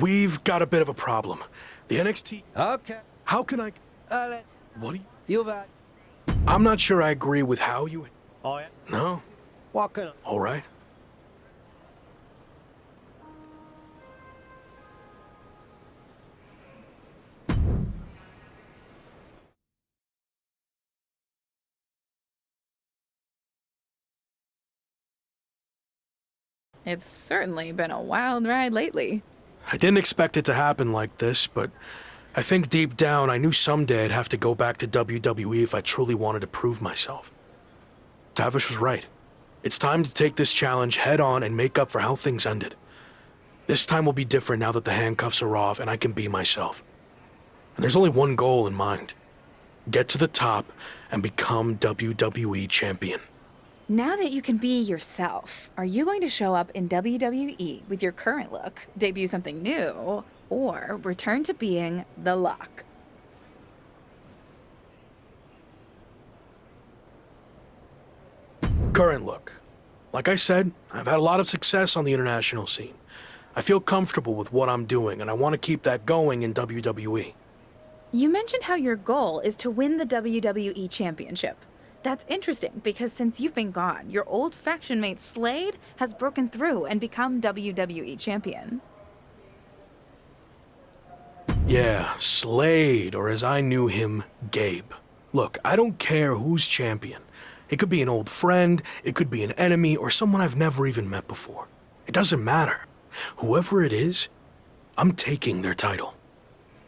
We've got a bit of a problem. The NXT... Okay. How can I... Let's... What do you... You've had... I'm not sure I agree with how you... Oh, yeah? No? What can... All right. It's certainly been a wild ride lately. I didn't expect it to happen like this, but I think deep down I knew someday I'd have to go back to WWE if I truly wanted to prove myself. Tavish was right. It's time to take this challenge head on and make up for how things ended. This time will be different now that the handcuffs are off and I can be myself. And there's only one goal in mind. Get to the top and become WWE champion. Now that you can be yourself, are you going to show up in WWE with your current look, debut something new, or return to being the Lock? Current look. Like I said, I've had a lot of success on the international scene. I feel comfortable with what I'm doing, and I want to keep that going in WWE. You mentioned how your goal is to win the WWE Championship. That's interesting because since you've been gone, your old faction mate Slade has broken through and become WWE Champion. Yeah, Slade, or as I knew him, Gabe. Look, I don't care who's champion. It could be an old friend, it could be an enemy, or someone I've never even met before. It doesn't matter. Whoever it is, I'm taking their title.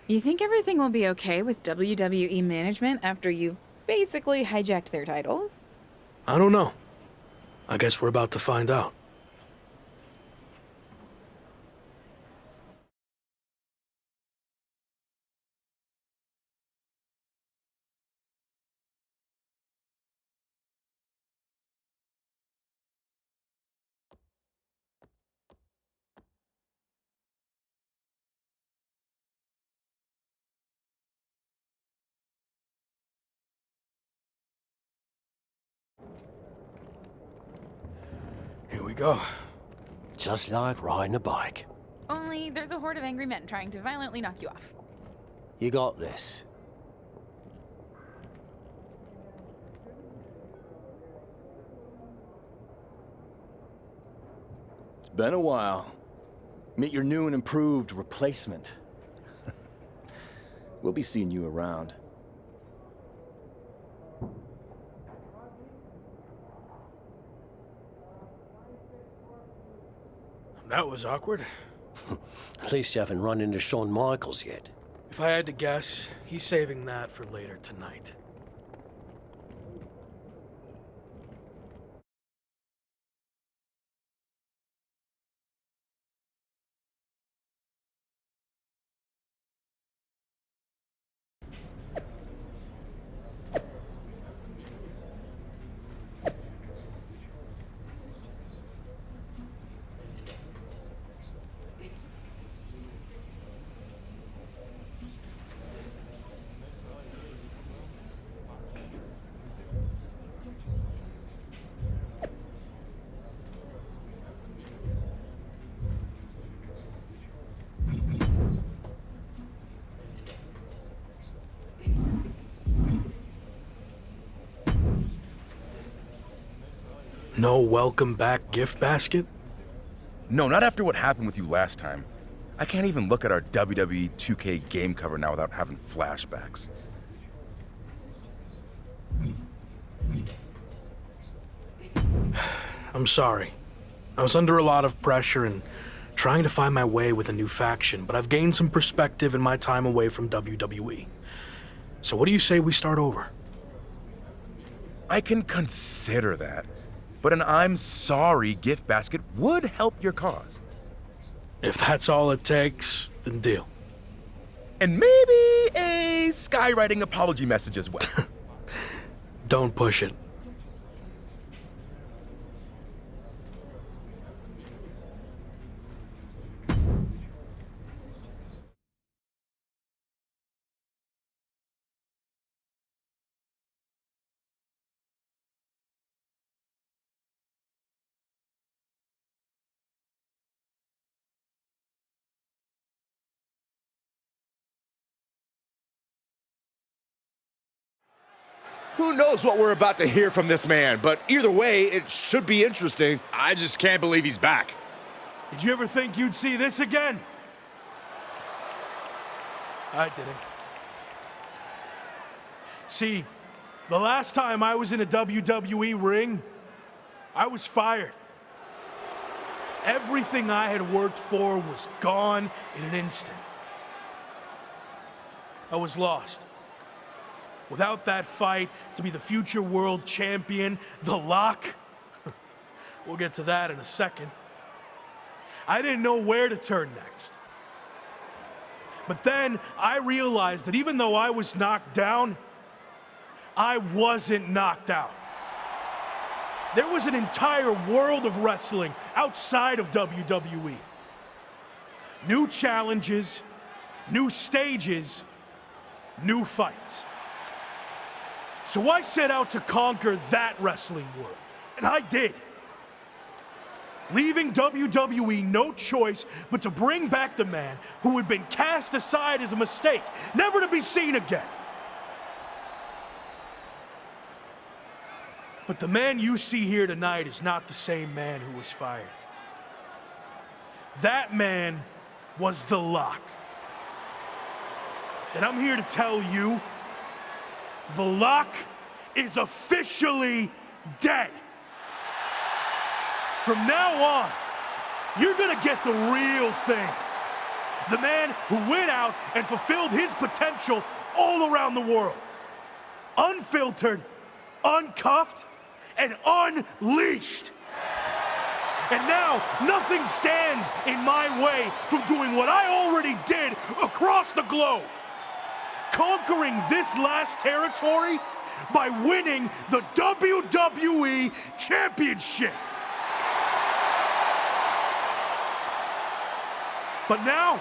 You think everything will be okay with WWE management after you've basically hijacked their titles? I don't know. I guess we're about to find out. go. Just like riding a bike. Only there's a horde of angry men trying to violently knock you off. You got this. It's been a while. Meet your new and improved replacement. We'll be seeing you around. That was awkward. At least you haven't run into Shawn Michaels yet. If I had to guess, he's saving that for later tonight. No welcome back gift basket? No, not after what happened with you last time. I can't even look at our WWE 2K game cover now without having flashbacks. I'm sorry. I was under a lot of pressure and trying to find my way with a new faction, but I've gained some perspective in my time away from WWE. So what do you say we start over? I can consider that, but an I'm sorry gift basket would help your cause. If that's all it takes, then deal. And maybe a skywriting apology message as well. Don't push it. Who knows what we're about to hear from this man, but either way, it should be interesting. I just can't believe he's back. Did you ever think you'd see this again? I didn't. See, the last time I was in a WWE ring, I was fired. Everything I had worked for was gone in an instant. I was lost. Without that fight to be the future world champion, The Lock, we'll get to that in a second. I didn't know where to turn next. But then I realized that even though I was knocked down, I wasn't knocked out. There was an entire world of wrestling outside of WWE. New challenges, new stages, new fights. So I set out to conquer that wrestling world, and I did. Leaving WWE no choice but to bring back the man who had been cast aside as a mistake, never to be seen again. But the man you see here tonight is not the same man who was fired. That man was The Lock. And I'm here to tell you, The Lock is officially dead. From now on, you're gonna get the real thing. The man who went out and fulfilled his potential all around the world. Unfiltered, uncuffed, and unleashed. And now, nothing stands in my way from doing what I already did across the globe. Conquering this last territory by winning the WWE Championship. But now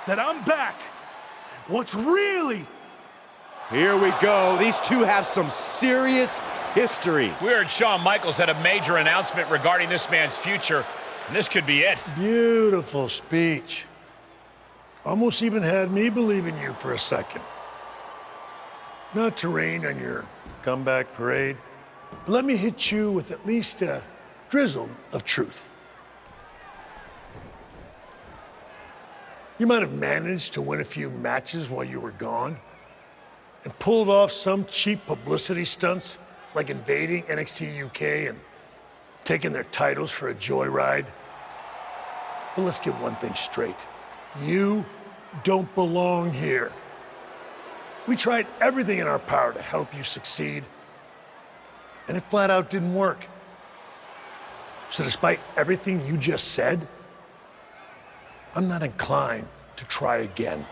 that I'm back, what's really... Here we go. These two have some serious history. We heard Shawn Michaels had a major announcement regarding this man's future, and this could be it. Beautiful speech. Almost even had me believe in you for a second. Not to rain on your comeback parade, but let me hit you with at least a drizzle of truth. You might have managed to win a few matches while you were gone and pulled off some cheap publicity stunts like invading NXT UK and taking their titles for a joyride. But let's get one thing straight. You don't belong here. We tried everything in our power to help you succeed, and it flat out didn't work. So despite everything you just said, I'm not inclined to try again.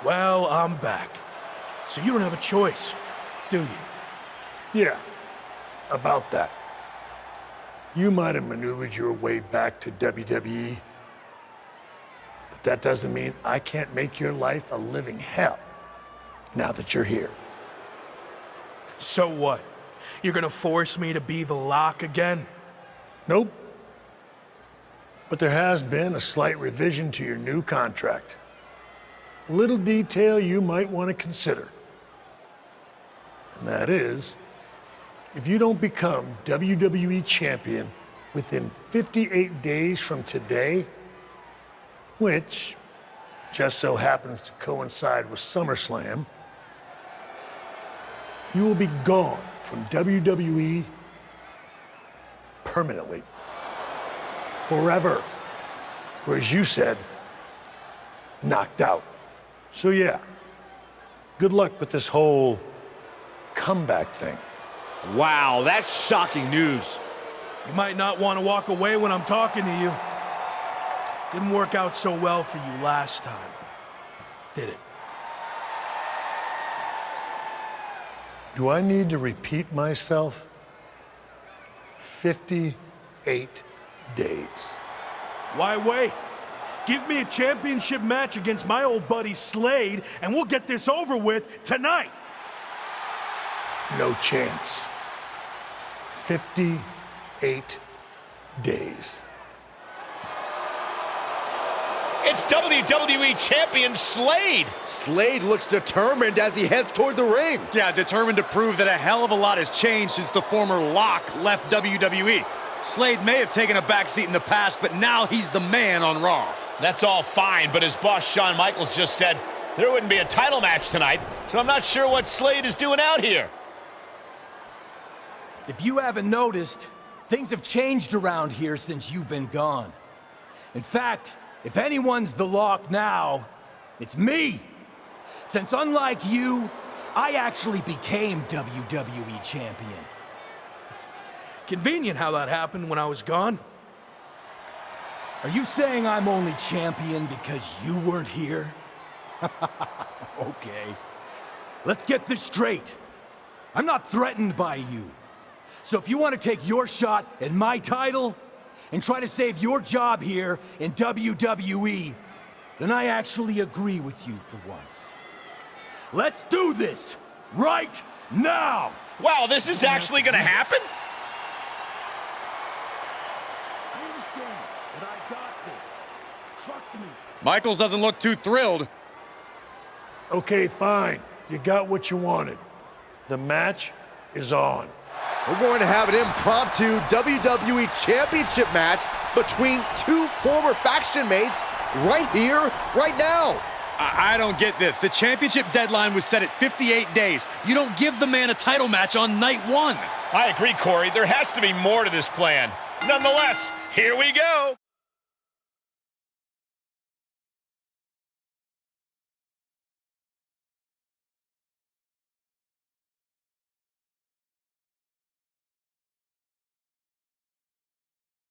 Well, I'm back. So you don't have a choice, do you? Yeah, about that. You might have maneuvered your way back to WWE, but that doesn't mean I can't make your life a living hell now that you're here. So what? You're gonna force me to be the Lock again? Nope. But there has been a slight revision to your new contract. A little detail you might want to consider. And that is, if you don't become WWE champion within 58 days from today, which just so happens to coincide with SummerSlam, you will be gone from WWE permanently. Forever. Or as you said, knocked out. So yeah, good luck with this whole comeback thing. Wow, that's shocking news. You might not want to walk away when I'm talking to you. Didn't work out so well for you last time, did it? Do I need to repeat myself? 58 days. Why wait? Give me a championship match against my old buddy Slade, and we'll get this over with tonight. No chance. 58 days. It's WWE Champion Slade. Slade looks determined as he heads toward the ring. Yeah, determined to prove that a hell of a lot has changed since the former Lock left WWE. Slade may have taken a backseat in the past, but now he's the man on Raw. That's all fine, but as boss Shawn Michaels just said, there wouldn't be a title match tonight, so I'm not sure what Slade is doing out here. If you haven't noticed, things have changed around here since you've been gone. In fact, if anyone's the Lock now, it's me. Since unlike you, I actually became WWE champion. Convenient how that happened when I was gone. Are you saying I'm only champion because you weren't here? Okay. Let's get this straight. I'm not threatened by you. So if you want to take your shot at my title and try to save your job here in WWE, then I actually agree with you for once. Let's do this right now! Wow, this is actually gonna happen? I understand, but I got this. Trust me. Michaels doesn't look too thrilled. Okay, fine. You got what you wanted. The match is on. We're going to have an impromptu WWE Championship match between two former faction mates right here, right now. I don't get this. The championship deadline was set at 58 days. You don't give the man a title match on night one. I agree, Corey. There has to be more to this plan. Nonetheless, here we go.